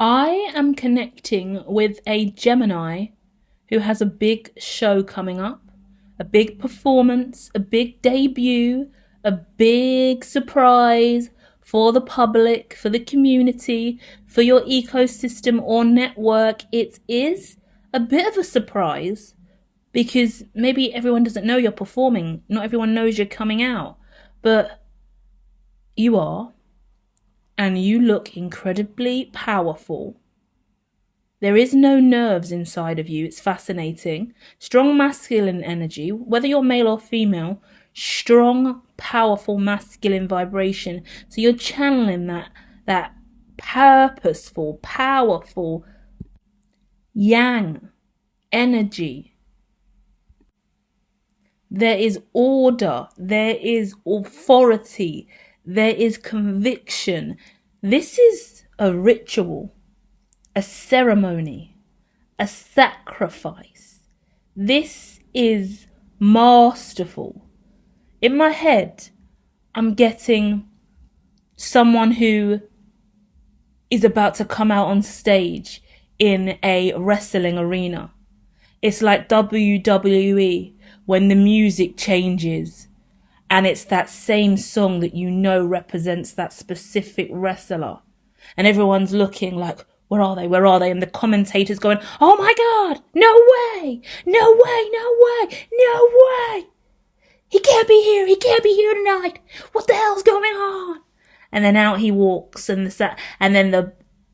I am connecting with a Gemini who has a big show coming up, a big performance, a big debut, a big surprise for the public, for the community, for your ecosystem or network. It is a bit of a surprise because maybe everyone doesn't know you're performing. Not everyone knows you're coming out, but you are, and you look incredibly powerful. There is no nerves inside of you. It's fascinating. Strong masculine energy, whether you're male or female, strong, powerful masculine vibration. So you're channeling that purposeful, powerful yang energy. There is order. There is authority. There is conviction. This is a ritual, a ceremony, a sacrifice. This is masterful. In my head, I'm getting someone who is about to come out on stage in a wrestling arena. It's like WWE when the music changes and it's that same song that you know represents that specific wrestler. And everyone's looking like, where are they? Where are they? And the commentator's going, oh my God, no way, no way, no way, no way. He can't be here. He can't be here tonight. What the hell's going on? And then out he walks and then the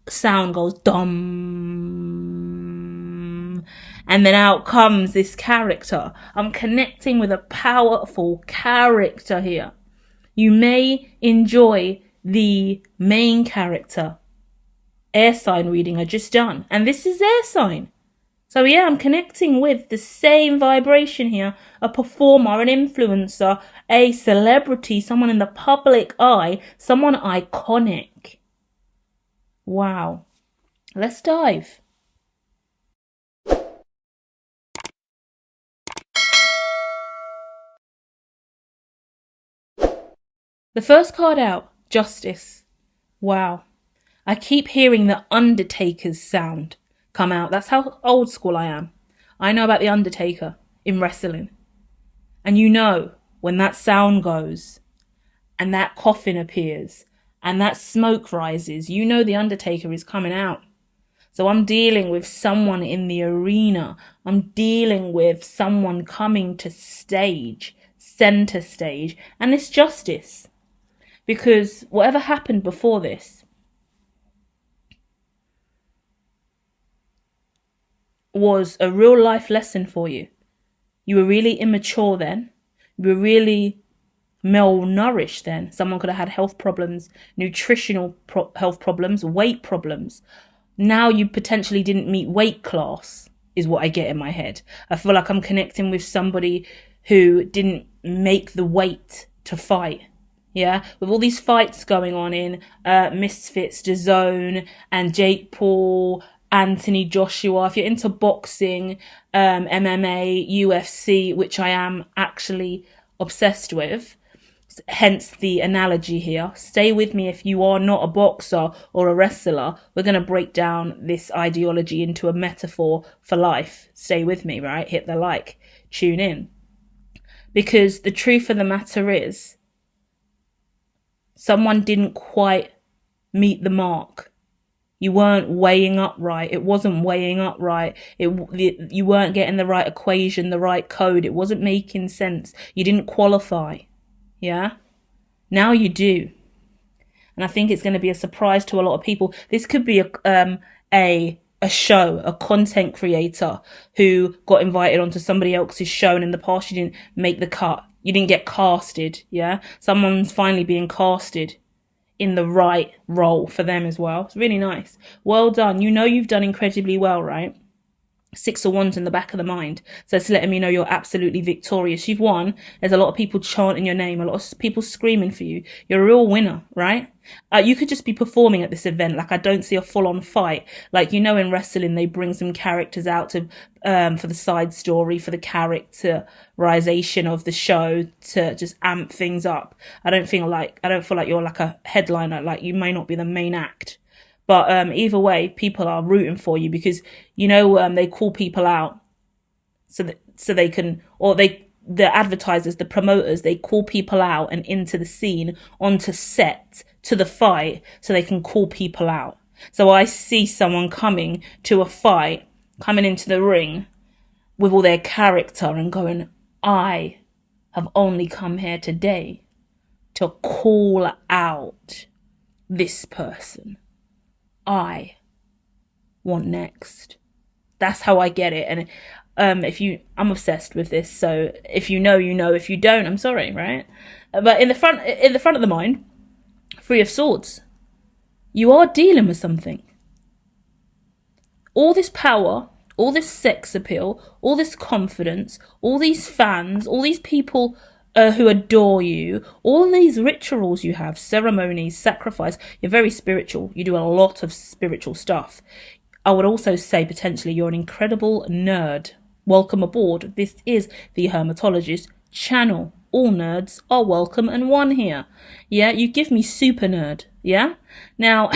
sound goes dum. And then out comes this character. I'm connecting with a powerful character here. You may enjoy the main character air sign reading I just done. And this is air sign. So yeah, I'm connecting with the same vibration here. A performer, an influencer, a celebrity, someone in the public eye, someone iconic. Wow. Let's dive. The first card out, Justice. Wow. I keep hearing the Undertaker's sound come out. That's how old school I am. I know about the Undertaker in wrestling. And you know, when that sound goes and that coffin appears and that smoke rises, you know the Undertaker is coming out. So I'm dealing with someone in the arena. I'm dealing with someone coming to stage, center stage, and it's justice. Because whatever happened before this was a real life lesson for you. You were really immature then. You were really malnourished then. Someone could have had health problems, nutritional health problems, weight problems. Now you potentially didn't meet weight class, is what I get in my head. I feel like I'm connecting with somebody who didn't make the weight to fight. Yeah, with all these fights going on in Misfits, DAZN, and Jake Paul, Anthony Joshua. If you're into boxing, MMA, UFC, which I am actually obsessed with, hence the analogy here. Stay with me if you are not a boxer or a wrestler. We're going to break down this ideology into a metaphor for life. Stay with me, right? Hit the like, tune in. Because the truth of the matter is, someone didn't quite meet the mark. You weren't weighing up right. It wasn't weighing up right. You weren't getting the right equation, the right code. It wasn't making sense. You didn't qualify. Yeah? Now you do. And I think it's going to be a surprise to a lot of people. This could be a show, a content creator who got invited onto somebody else's show and in the past you didn't make the cut. You didn't get casted, yeah? Someone's finally being casted in the right role for them as well. It's really nice. Well done. You know you've done incredibly well, right? 6 of Wands in the back of the mind. So it's letting me know you're absolutely victorious. You've won. There's a lot of people chanting your name, a lot of people screaming for you. You're a real winner, right? You could just be performing at this event. Like, I don't see a full-on fight. Like, you know, in wrestling, they bring some characters out to for the side story, for the characterization of the show, to just amp things up. I don't feel like you're like a headliner. Like, you may not be the main act, But either way, people are rooting for you because, they call people out so they can, or the advertisers, the promoters, they call people out and into the scene, onto set, to the fight, so they can call people out. So I see someone coming to a fight, coming into the ring with all their character and going, I have only come here today to call out this person. I want next. That's how I get it. And I'm obsessed with this. So if you know, you know. If you don't, I'm sorry, right? But in the front of the mind, Three of Swords, you are dealing with something. All this power, all this sex appeal, all this confidence, all these fans, all these people who adore you, all these rituals you have, ceremonies, sacrifice. You're very spiritual. You do a lot of spiritual stuff. I would also say potentially you're an incredible nerd. Welcome aboard. This is the Hermitologist channel. All nerds are welcome and one here. Yeah, you give me super nerd. Yeah? Now,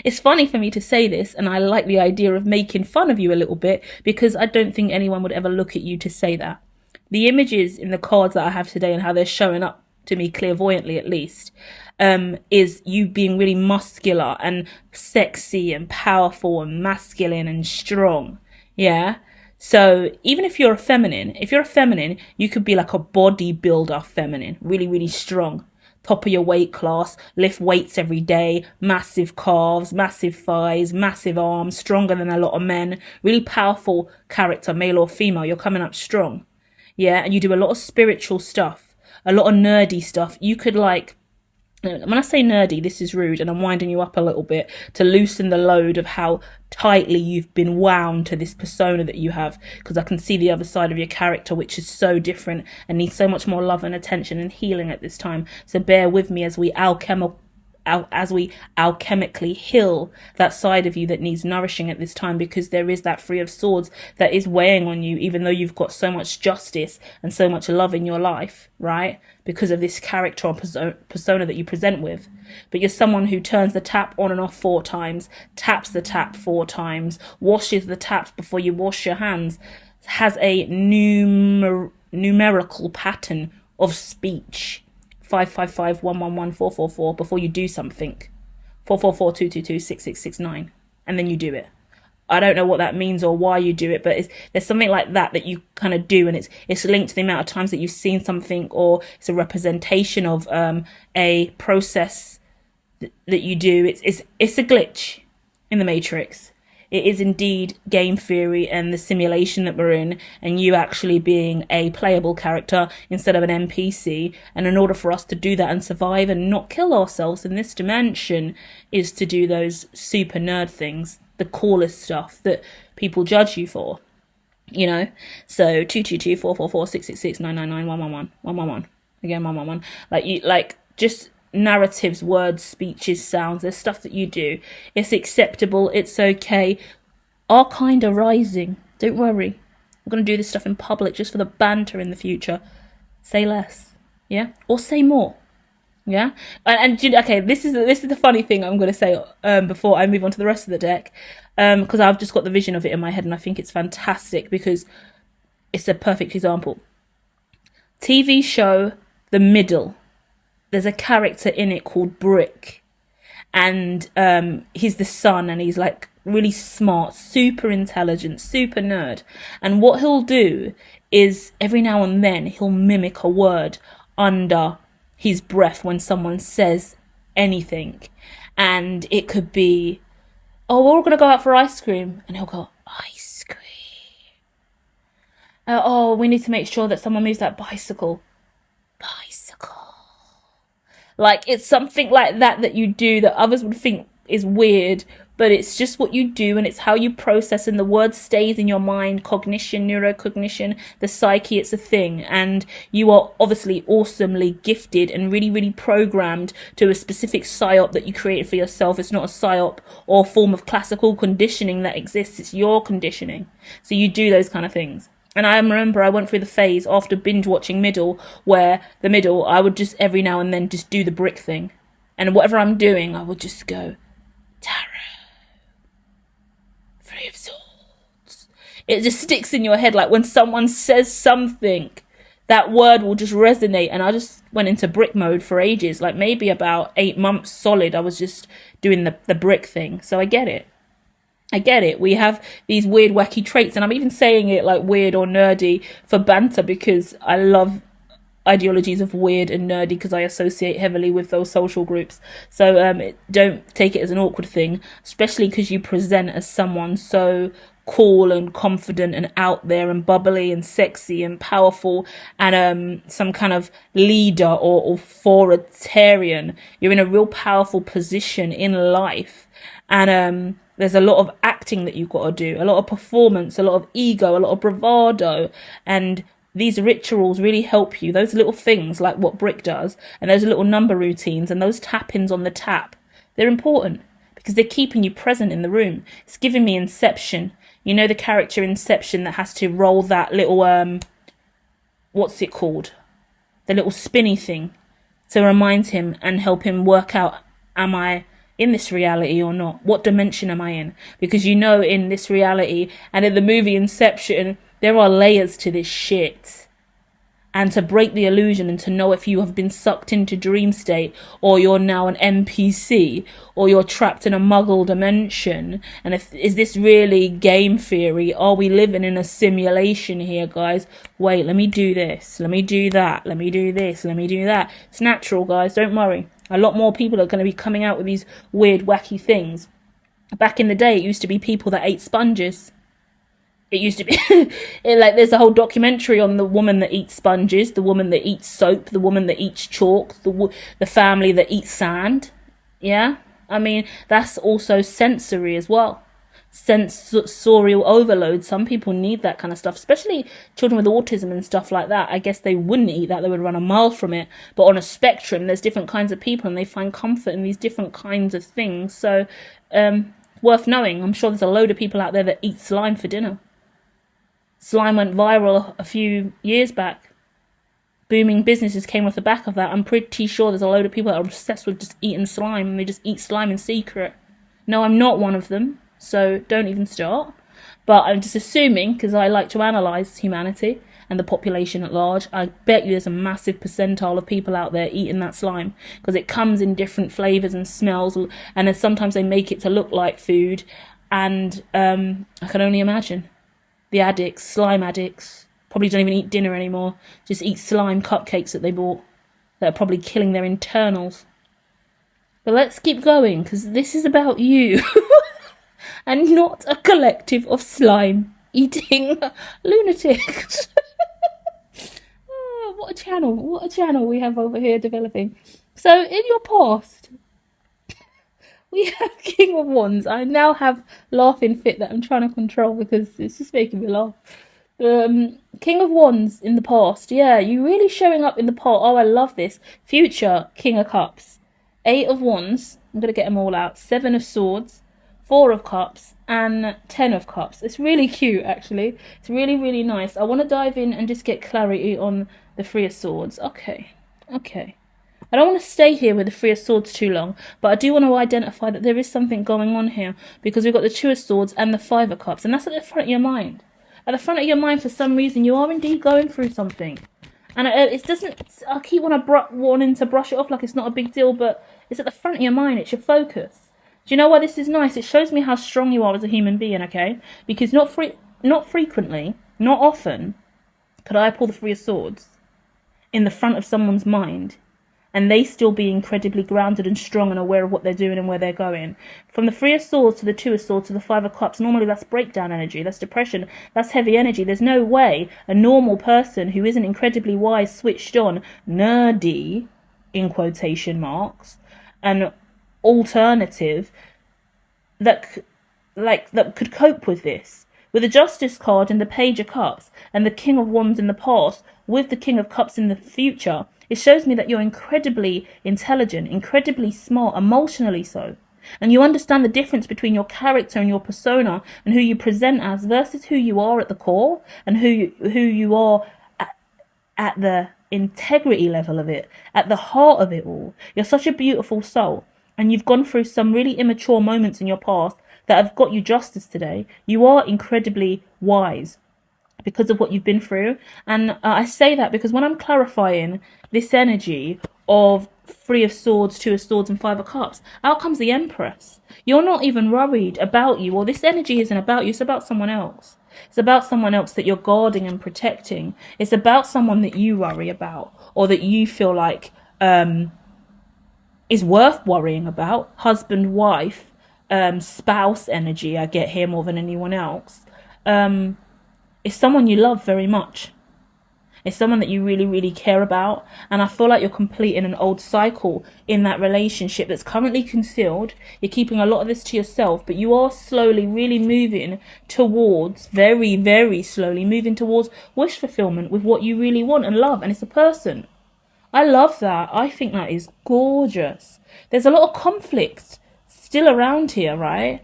it's funny for me to say this, and I like the idea of making fun of you a little bit, because I don't think anyone would ever look at you to say that. The images in the cards that I have today and how they're showing up to me clairvoyantly, at least, is you being really muscular and sexy and powerful and masculine and strong. Yeah. So even if you're a feminine, you could be like a bodybuilder feminine, really, really strong, top of your weight class, lift weights every day, massive calves, massive thighs, massive arms, stronger than a lot of men, really powerful character, male or female. You're coming up strong. Yeah. And you do a lot of spiritual stuff, a lot of nerdy stuff. You could when I say nerdy, this is rude, and I'm winding you up a little bit to loosen the load of how tightly you've been wound to this persona that you have, because I can see the other side of your character, which is so different and needs so much more love and attention and healing at this time. So bear with me as we alchemically heal that side of you that needs nourishing at this time, because there is that Three of Swords that is weighing on you, even though you've got so much justice and so much love in your life, right? Because of this character or persona that you present with. But you're someone who turns the tap on and off 4 times, taps the tap 4 times, washes the taps before you wash your hands, has a numerical pattern of speech. 555-111-444 before you do something. 444-222-6669. And then you do it. I don't know what that means or why you do it, but there's something like that you kind of do, and it's linked to the amount of times that you've seen something, or it's a representation of a process that you do. It's a glitch in the Matrix. It is indeed game theory and the simulation that we're in, and you actually being a playable character instead of an NPC. And in order for us to do that and survive and not kill ourselves in this dimension is to do those super nerd things, the coolest stuff that people judge you for, So 222-444-666-999-111. Again, 111. Just narratives, words, speeches, sounds. There's stuff that you do. It's acceptable. It's okay. Our kind are rising. Don't worry. We're going to do this stuff in public just for the banter in the future. Say less. Yeah? Or say more. Yeah? And okay, this is the funny thing I'm going to say before I move on to the rest of the deck. Because I've just got the vision of it in my head, and I think it's fantastic because it's a perfect example. TV show The Middle. There's a character in it called Brick, and he's the son, and he's like really smart, super intelligent, super nerd. And what he'll do is every now and then he'll mimic a word under his breath when someone says anything, and it could be, "Oh, we're all gonna go out for ice cream," and he'll go, "Ice cream." "Oh, we need to make sure that someone moves that bicycle." Bicycle. Like, it's something like that you do that others would think is weird, but it's just what you do, and it's how you process, and the word stays in your mind. Cognition, neurocognition, the psyche, it's a thing. And you are obviously awesomely gifted and really, really programmed to a specific psyop that you created for yourself. It's not a psyop or form of classical conditioning that exists. It's your conditioning. So you do those kind of things. And I remember I went through the phase after binge watching Middle, where the Middle, I would just every now and then just do the Brick thing. And whatever I'm doing, I would just go, Tarot. Three of Swords. It just sticks in your head. Like when someone says something, that word will just resonate. And I just went into brick mode for ages. Like maybe about 8 months solid, I was just doing the brick thing. So I get it. I get it. We have these weird, wacky traits, and I'm even saying it like weird or nerdy for banter because I love ideologies of weird and nerdy because I associate heavily with those social groups. So don't take it as an awkward thing, especially because you present as someone so cool and confident and out there and bubbly and sexy and powerful and some kind of leader or authoritarian. You're in a real powerful position in life, and there's a lot of acting that you've got to do, a lot of performance, a lot of ego, a lot of bravado, and these rituals really help you. Those little things like what Brick does, and those little number routines and those tap-ins on the tap, they're important because they're keeping you present in the room. It's giving me Inception. You know the character Inception that has to roll that little, what's it called? The little spinny thing to remind him and help him work out, am I in this reality or not? What dimension am I in? Because you know in this reality and in the movie Inception, there are layers to this shit. And to break the illusion and to know if you have been sucked into dream state or you're now an NPC or you're trapped in a muggle dimension. And is this really game theory? Are we living in a simulation here, guys? Wait, let me do this. Let me do that. Let me do this. Let me do that. It's natural, guys. Don't worry. A lot more people are going to be coming out with these weird, wacky things. Back in the day, it used to be people that ate sponges. It used to be like there's a whole documentary on the woman that eats sponges, the woman that eats soap, the woman that eats chalk, the family that eats sand. Yeah, I mean that's also sensory as well. Sensorial overload. Some people need that kind of stuff, especially children with autism and stuff like that. I guess they wouldn't eat that, they would run a mile from it. But on a spectrum, there's different kinds of people and they find comfort in these different kinds of things. So worth knowing. I'm sure there's a load of people out there that eat slime for dinner. Slime went viral a few years back. Booming businesses came off the back of that. I'm pretty sure there's a load of people that are obsessed with just eating slime and they just eat slime in secret. No, I'm not one of them, so don't even start. But I'm just assuming, because I like to analyse humanity and the population at large, I bet you there's a massive percentile of people out there eating that slime because it comes in different flavours and smells, and then sometimes they make it to look like food, and I can only imagine. The addicts, slime addicts, probably don't even eat dinner anymore. Just eat slime cupcakes that they bought that are probably killing their internals. But let's keep going, because this is about you. And not a collective of slime-eating lunatics. Oh, what a channel we have over here developing. So, in your past, we have King of Wands. I now have laughing fit that I'm trying to control because it's just making me laugh. King of Wands in the past. Yeah, you really showing up in the past. Oh, I love this. Future King of Cups. 8 of Wands. I'm going to get them all out. 7 of Swords. 4 of Cups. And 10 of Cups. It's really cute, actually. It's really, really nice. I want to dive in and just get clarity on the 3 of Swords. Okay. I don't want to stay here with the 3 of Swords too long, but I do want to identify that there is something going on here because we've got the 2 of Swords and the 5 of Cups, and that's at the front of your mind. At the front of your mind, for some reason, you are indeed going through something. And it doesn't, I keep wanting to brush it off like it's not a big deal, but it's at the front of your mind, it's your focus. Do you know why this is nice? It shows me how strong you are as a human being, okay? Because not frequently, not often, could I pull the 3 of Swords in the front of someone's mind and they still be incredibly grounded and strong and aware of what they're doing and where they're going. From the 3 of Swords to the 2 of Swords to the 5 of Cups, normally that's breakdown energy, that's depression, that's heavy energy. There's no way a normal person who isn't incredibly wise, switched on, nerdy, in quotation marks, and alternative, that could cope with this. With the Justice card and the Page of Cups and the King of Wands in the past, with the King of Cups in the future, it shows me that you're incredibly intelligent, incredibly smart, emotionally so. And you understand the difference between your character and your persona and who you present as versus who you are at the core and who you are at the integrity level of it, at the heart of it all. You're such a beautiful soul. and you've gone through some really immature moments in your past that have got you justice today. You are incredibly wise because of what you've been through. And I say that because when I'm clarifying this energy of Three of Swords, Two of Swords, and Five of Cups, out comes the Empress. You're not even worried about you, or this energy isn't about you, it's about someone else. It's about someone else that you're guarding and protecting. It's about someone that you worry about, or that you feel like is worth worrying about. Husband, wife, spouse energy, I get here more than anyone else. It's someone you love very much. It's someone that you really, really care about. And I feel like you're completing an old cycle in that relationship that's currently concealed. You're keeping a lot of this to yourself, but you are slowly really moving towards, very, very slowly moving towards wish fulfillment with what you really want and love. And it's a person. I love that. I think that is gorgeous. There's a lot of conflict still around here, right?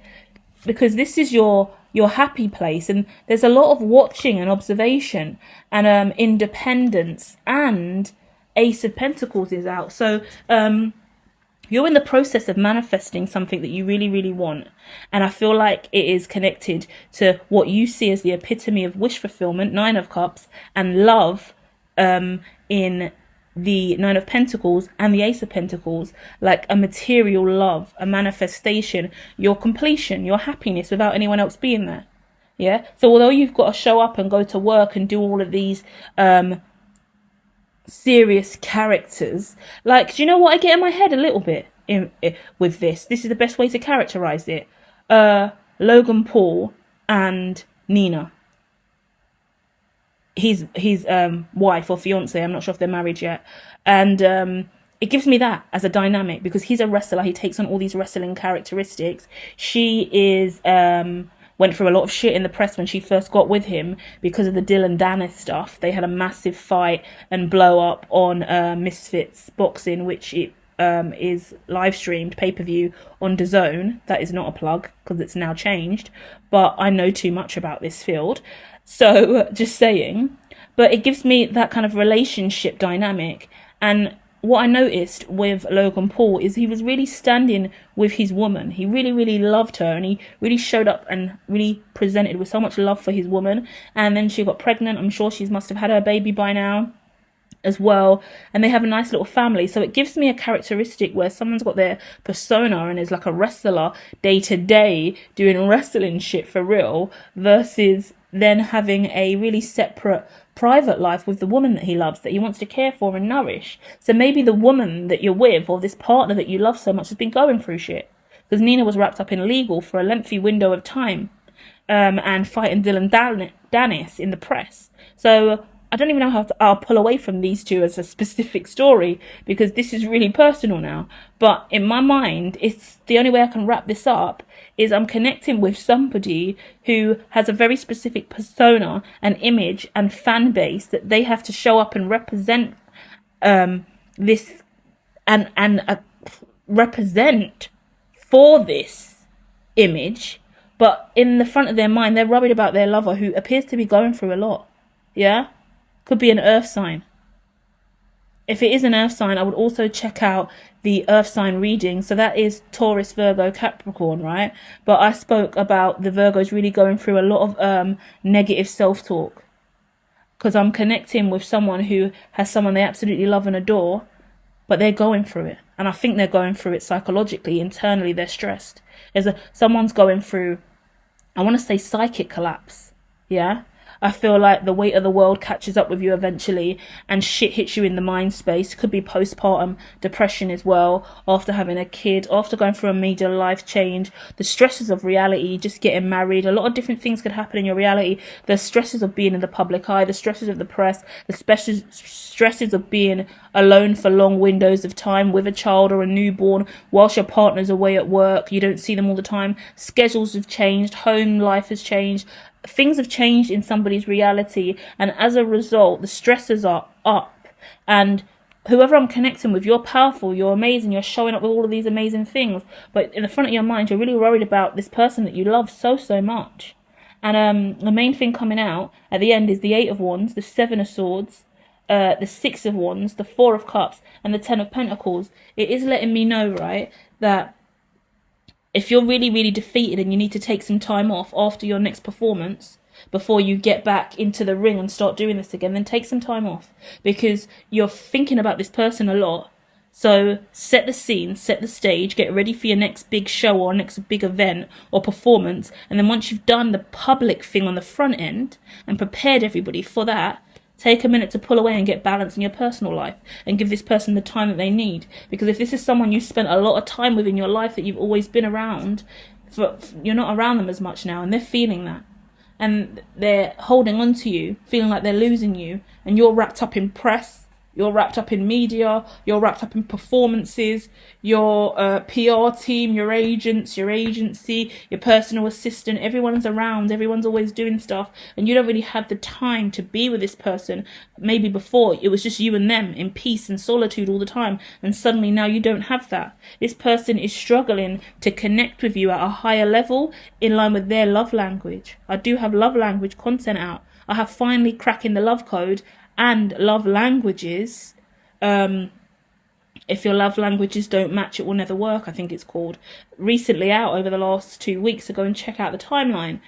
Because this is your happy place, and there's a lot of watching and observation and independence, and Ace of Pentacles is out. So you're in the process of manifesting something that you really, really want, and I feel like it is connected to what you see as the epitome of wish fulfillment, Nine of Cups, and love in the Nine of Pentacles and the Ace of Pentacles, like a material love, a manifestation, your completion, your happiness without anyone else being there. Yeah. So although you've got to show up and go to work and do all of these serious characters, like, do you know what I get in my head a little bit with this? This is the best way to characterize it. Logan Paul and Nina. His wife or fiance, I'm not sure if they're married yet, and it gives me that as a dynamic, because he's a wrestler, he takes on all these wrestling characteristics. She is went through a lot of shit in the press when she first got with him because of the Dylan Dennis stuff. They had a massive fight and blow up on Misfits Boxing, which it is live streamed pay-per-view on DAZN. That is not a plug because it's now changed, but I know too much about this field. So just saying, but it gives me that kind of relationship dynamic. And what I noticed with Logan Paul is he was really standing with his woman. He really, really loved her, and he really showed up and really presented with so much love for his woman. And then she got pregnant. I'm sure she must have had her baby by now as well, and they have a nice little family. So it gives me a characteristic where someone's got their persona and is like a wrestler day to day doing wrestling shit for real, versus then having a really separate private life with the woman that he loves, that he wants to care for and nourish. So maybe the woman that you're with, or this partner that you love so much, has been going through shit, because Nina was wrapped up in legal for a lengthy window of time, and fighting Dylan Dennis in the press. So I don't even know how I'll pull away from these two as a specific story, because this is really personal now. But in my mind, it's the only way I can wrap this up is I'm connecting with somebody who has a very specific persona and image and fan base that they have to show up and represent this and represent for this image. But in the front of their mind, they're worried about their lover, who appears to be going through a lot. Yeah? Could be an earth sign. If it is an earth sign, I would also check out the earth sign reading. So that is Taurus, Virgo, Capricorn, right? But I spoke about the Virgos really going through a lot of negative self-talk, because I'm connecting with someone who has someone they absolutely love and adore, but they're going through it. And I think they're going through it psychologically, internally. They're stressed. Someone's going through, I want to say, psychic collapse. Yeah? I feel like the weight of the world catches up with you eventually, and shit hits you in the mind space. Could be postpartum depression as well, after having a kid, after going through a major life change, the stresses of reality, just getting married. A lot of different things could happen in your reality. The stresses of being in the public eye, the stresses of the press, the stresses of being alone for long windows of time with a child or a newborn whilst your partner's away at work. You don't see them all the time. Schedules have changed. Home life has changed. Things have changed in somebody's reality, and as a result, the stresses are up. And whoever I'm connecting with, you're powerful, you're amazing, you're showing up with all of these amazing things, but in the front of your mind, you're really worried about this person that you love so, so much. And the main thing coming out at the end is the Eight of Wands, the Seven of Swords, the Six of Wands, the Four of Cups, and the Ten of Pentacles. It is letting me know, right, that if you're really, really defeated and you need to take some time off after your next performance, before you get back into the ring and start doing this again, then take some time off, because you're thinking about this person a lot. So set the scene, set the stage, get ready for your next big show or next big event or performance. And then once you've done the public thing on the front end and prepared everybody for that, take a minute to pull away and get balance in your personal life and give this person the time that they need. Because if this is someone you spent a lot of time with in your life that you've always been around, you're not around them as much now, and they're feeling that. And they're holding on to you, feeling like they're losing you, and you're wrapped up in press, you're wrapped up in media, you're wrapped up in performances, your PR team, your agents, your agency, your personal assistant, everyone's around, everyone's always doing stuff, and you don't really have the time to be with this person. Maybe before it was just you and them in peace and solitude all the time, and suddenly now you don't have that. This person is struggling to connect with you at a higher level in line with their love language. I do have love language content out. I have finally cracking the love code and love languages. If your love languages don't match, it will never work, I think it's called. Recently out over the last 2 weeks, so go and check out the timeline.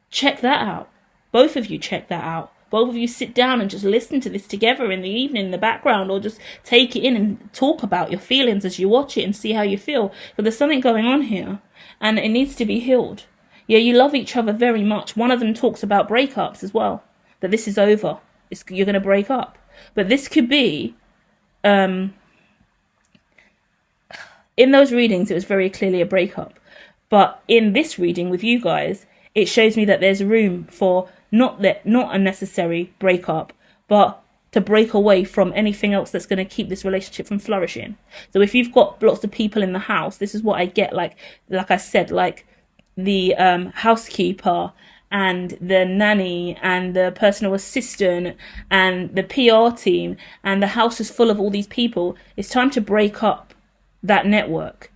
Check that out. Both of you check that out. Both of you sit down and just listen to this together in the evening in the background, or just take it in and talk about your feelings as you watch it and see how you feel. But there's something going on here and it needs to be healed. Yeah, you love each other very much. One of them talks about breakups as well, that this is over. You're going to break up. But this could be, in those readings, it was very clearly a breakup. But in this reading with you guys, it shows me that there's room for not a necessary breakup, but to break away from anything else that's going to keep this relationship from flourishing. So if you've got lots of people in the house, this is what I get, like I said, like the housekeeper and the nanny and the personal assistant and the PR team, and the house is full of all these people. It's time to break up that network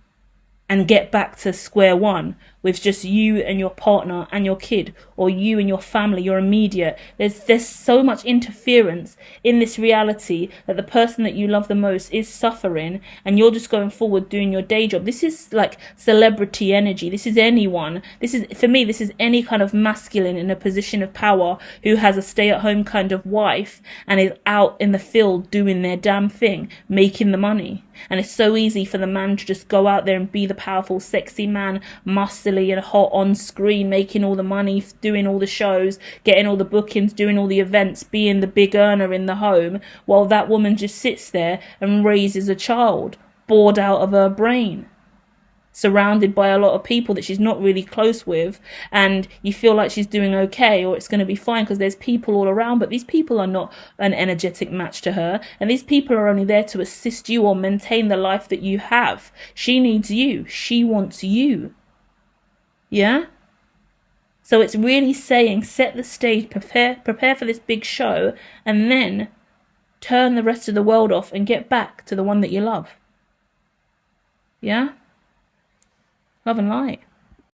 and get back to square one with just you and your partner and your kid, or you and your family, your immediate. There's so much interference in this reality that the person that you love the most is suffering, and you're just going forward doing your day job. This is like celebrity energy. This is anyone. This is, for me, this is any kind of masculine in a position of power who has a stay-at-home kind of wife and is out in the field doing their damn thing, making the money. And it's so easy for the man to just go out there and be the powerful, sexy man, muscly and hot on screen, making all the money, doing all the shows, getting all the bookings, doing all the events, being the big earner in the home, while that woman just sits there and raises a child, bored out of her brain, surrounded by a lot of people that she's not really close with, and you feel like she's doing okay, or it's going to be fine because there's people all around, but these people are not an energetic match to her, and these people are only there to assist you or maintain the life that you have. She needs you. She wants you. Yeah? So it's really saying, set the stage, prepare for this big show, and then turn the rest of the world off and get back to the one that you love. Yeah? Love and light.